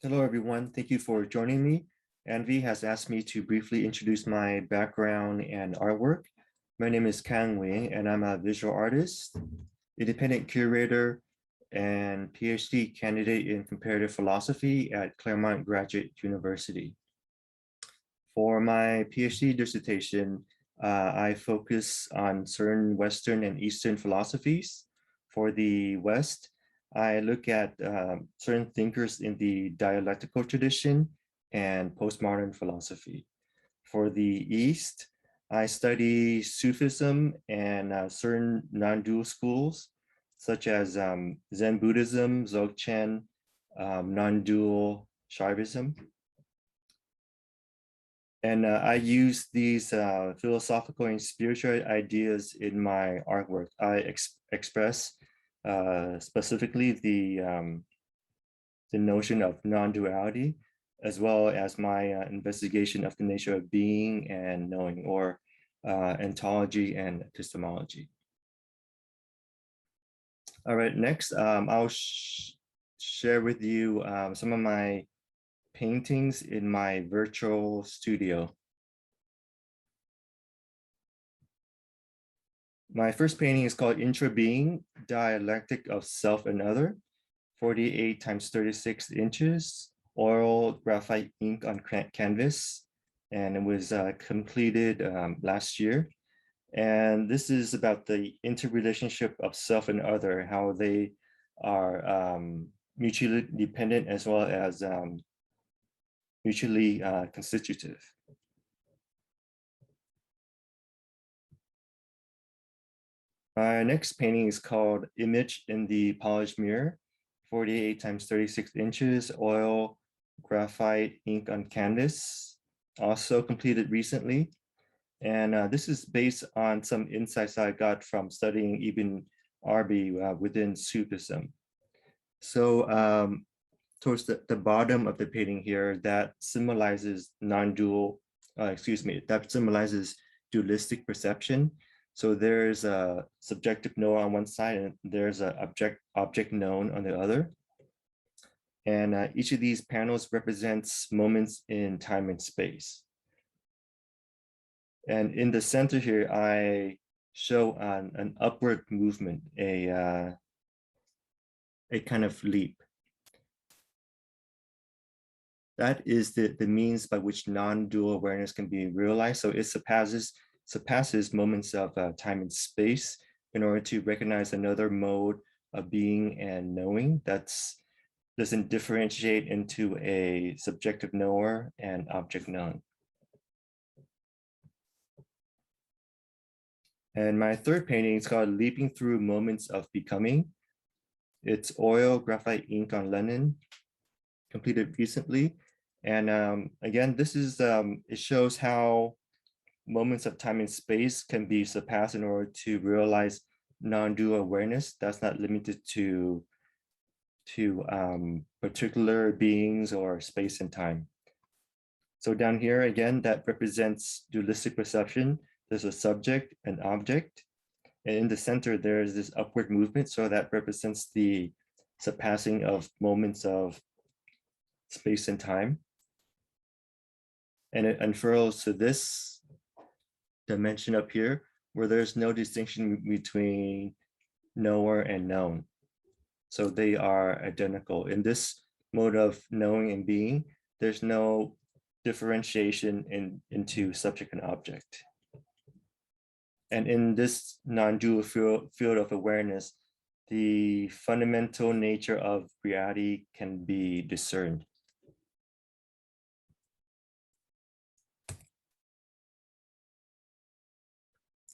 Hello, everyone. Thank you for joining me. Anvi has asked me to briefly introduce my background and artwork. My name is Khang Nguyễn, and I'm a visual artist, independent curator, and Ph.D. candidate in comparative philosophy at Claremont Graduate University. For my PhD dissertation, I focus on certain Western and Eastern philosophies. For the West, I look at certain thinkers in the dialectical tradition and postmodern philosophy. For the East, I study Sufism and certain non-dual schools, such as Zen Buddhism, Dzogchen, non-dual Shaivism. And I use these philosophical and spiritual ideas in my artwork. I express specifically the notion of non-duality, as well as my investigation of the nature of being and knowing, or ontology and epistemology. All right, next, I'll share with you some of my paintings in my virtual studio. My first painting is called Intra-Being, Dialectic of Self and Other, 48 times 36 inches, oil graphite ink on canvas, and it was completed last year. And this is about the interrelationship of self and other, how they are mutually dependent as well as mutually constitutive. My next painting is called Image in the Polished Mirror, 48 times 36 inches, oil, graphite, ink on canvas, also completed recently. And this is based on some insights I got from studying Ibn Arabi within Sufism. So towards the bottom of the painting here, that symbolizes non-dual, that symbolizes dualistic perception. So there's a subjective knower on one side and there's an object known on the other. And each of these panels represents moments in time and space. And in the center here, I show an upward movement, a kind of leap. That is the means by which non-dual awareness can be realized. So it surpasses moments of time and space in order to recognize another mode of being and knowing that doesn't differentiate into a subjective knower and object known. And my third painting is called Leaping Through Moments of Becoming. It's oil graphite ink on linen, completed recently. And again, this is, it shows how moments of time and space can be surpassed in order to realize non-dual awareness that's not limited to particular beings or space and time. So down here, again, that represents dualistic perception. There's a subject and object. And in the center, there's this upward movement. So that represents the surpassing of moments of space and time. And it unfurls to this dimension up here, where there's no distinction between knower and known. So they are identical. In this mode of knowing and being, there's no differentiation into subject and object. And in this non-dual field of awareness, the fundamental nature of reality can be discerned.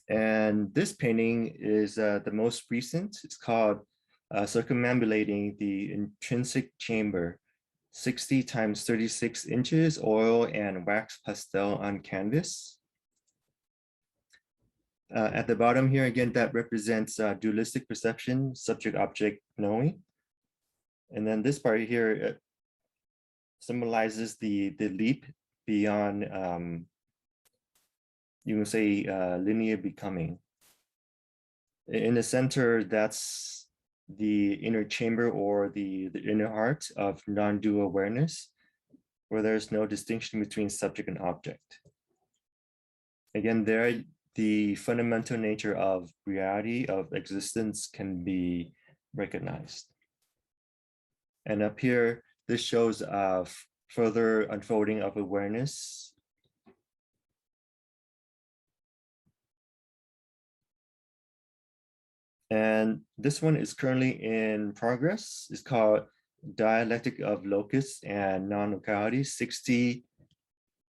And this painting is the most recent. It's called Circumambulating the Intrinsic Chamber, 60 times 36 inches, oil and wax pastel on canvas. At the bottom here, again, that represents dualistic perception, subject-object knowing. And then this part here symbolizes the leap beyond, you can say, linear becoming. In the center, that's the inner chamber or the inner heart of non-dual awareness, where there's no distinction between subject and object. Again, there, the fundamental nature of reality, of existence, can be recognized. And up here, this shows further unfolding of awareness. And this one is currently in progress. It's called Dialectic of Locus and Non-Locality, 60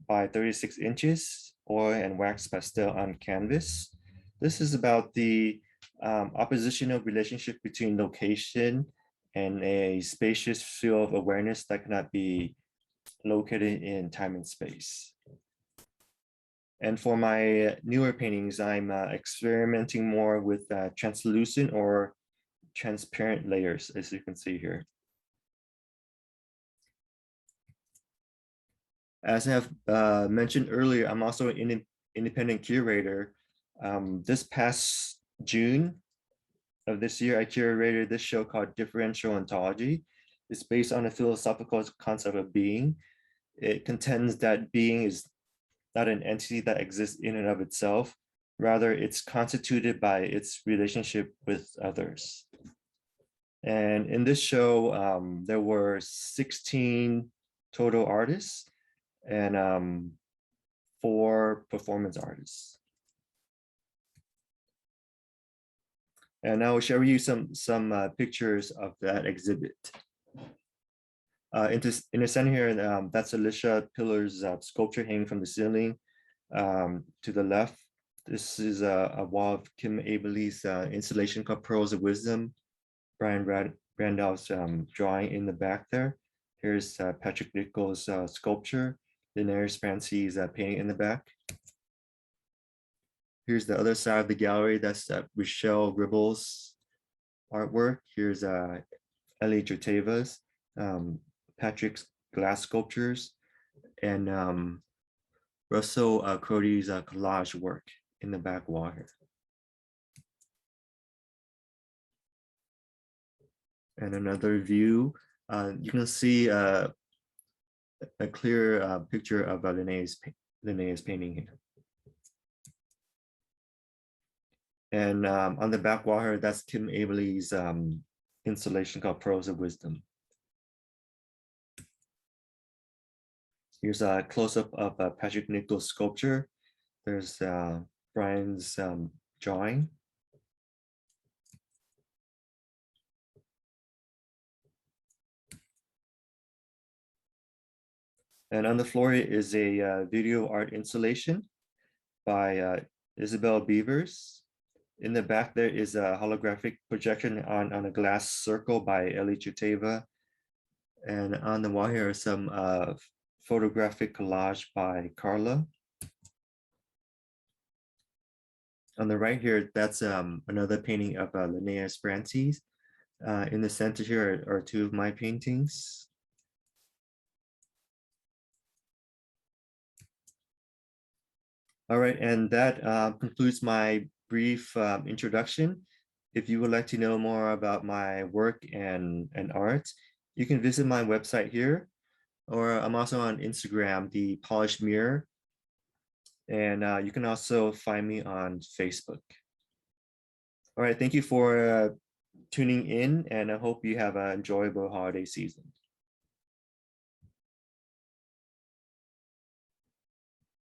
by 36 inches, oil and wax pastel on canvas. This is about the oppositional relationship between location and a spacious field of awareness that cannot be located in time and space. And for my newer paintings, I'm experimenting more with translucent or transparent layers, as you can see here. As I have mentioned earlier, I'm also an independent curator. This past June of this year, I curated this show called Differential Ontology. It's based on a philosophical concept of being. It contends that being is not an entity that exists in and of itself. Rather, it's constituted by its relationship with others. And in this show, there were 16 total artists and 4 performance artists. And I will share with you some pictures of that exhibit. In the center here, that's Alicia Pillar's sculpture hanging from the ceiling. To the left, this is a wall of Kim Abeley's installation called Pearls of Wisdom. Brian Randolph's drawing in the back there. Here's Patrick Nichols' sculpture. Linnea Spransky's painting in the back. Here's the other side of the gallery. That's Rochelle Ribble's artwork. Here's Ellie Jurteva's, Patrick's glass sculptures, and Russell Crody's collage work in the back wall here. And another view, you can see a clear picture of Linnea's painting here. And on the back wall here, that's Kim Abeley's installation called Pearls of Wisdom. Here's a close-up of Patrick Nichols' sculpture. There's Brian's drawing. And on the floor is a video art installation by Isabel Beavers. In the back there is a holographic projection on a glass circle by Ellie Chuteva. And on the wall here are some photographic collage by Carla. On the right here, that's another painting of Linnea Spransky's. In the center here are 2 of my paintings. All right, and that concludes my brief introduction. If you would like to know more about my work and art, you can visit my website here, or I'm also on Instagram, The Polished Mirror, and you can also find me on Facebook. All right, thank you for tuning in, and I hope you have an enjoyable holiday season.